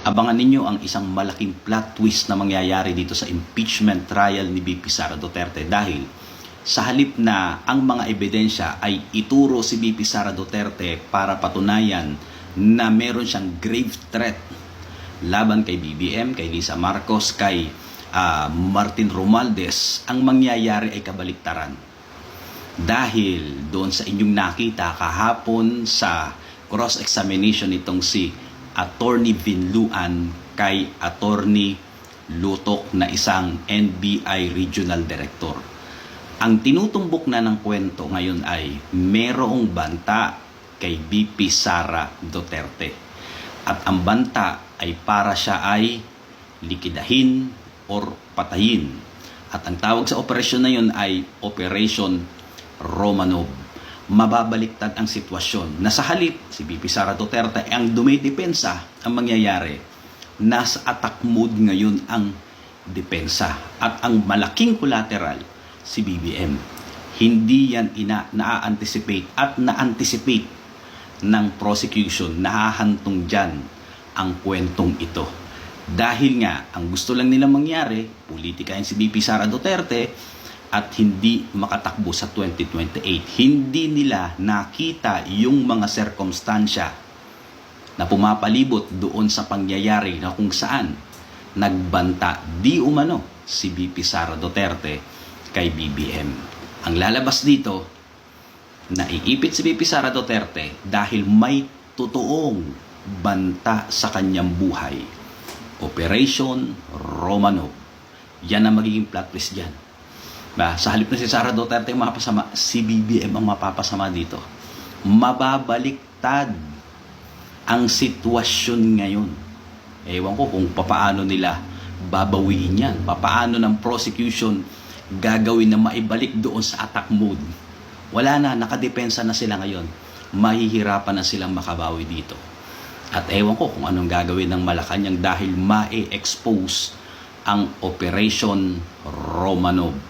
Abangan ninyo ang isang malaking plot twist na mangyayari dito sa impeachment trial ni VP Sara Duterte dahil sa halip na ang mga ebidensya ay ituro si VP Sara Duterte para patunayan na meron siyang grave threat laban kay BBM, kay Lisa Marcos, kay Martin Romualdez, ang mangyayari ay kabaliktaran. Dahil doon sa inyong nakita kahapon sa cross-examination nitong si Attorney Vinluan kay Attorney Lutok na isang NBI Regional Director. Ang tinutumbok na ng kwento ngayon ay merong banta kay VP Sara Duterte. At ang banta ay para siya ay likidahin or patayin. At ang tawag sa operasyon na yun ay Operation Romanov. Mababaliktad ang sitwasyon na sa halip si VP Sara Duterte ang dumidepensa. Ang mangyayari, nasa attack mode ngayon ang depensa at ang malaking collateral si BBM. Hindi yan na-anticipate at na-anticipate ng prosecution. Nahahantong dyan ang kwentong ito dahil nga ang gusto lang nilang mangyari, politikain si VP Sara Duterte at hindi makatakbo sa 2028. Hindi nila nakita yung mga sirkumstansya na pumapalibot doon sa pangyayari na kung saan nagbanta di umano si VP Sara Duterte kay BBM. Ang lalabas dito, naiipit si VP Sara Duterte dahil may totoong banta sa kanyang buhay. Operation Romanov. Yan ang magiging plot twist dyan. Sa halip na si Sara Duterte ang mapasama, si BBM ang mapapasama dito. Mababaliktad ang sitwasyon ngayon. Ewan ko kung papaano nila babawiin yan. Papaano ng prosecution gagawin na maibalik doon sa attack mode. Wala na, nakadepensa na sila ngayon. Mahihirapan na silang makabawi dito. At ewan ko kung anong gagawin ng Malacanang dahil ma-expose ang Operation Romanov.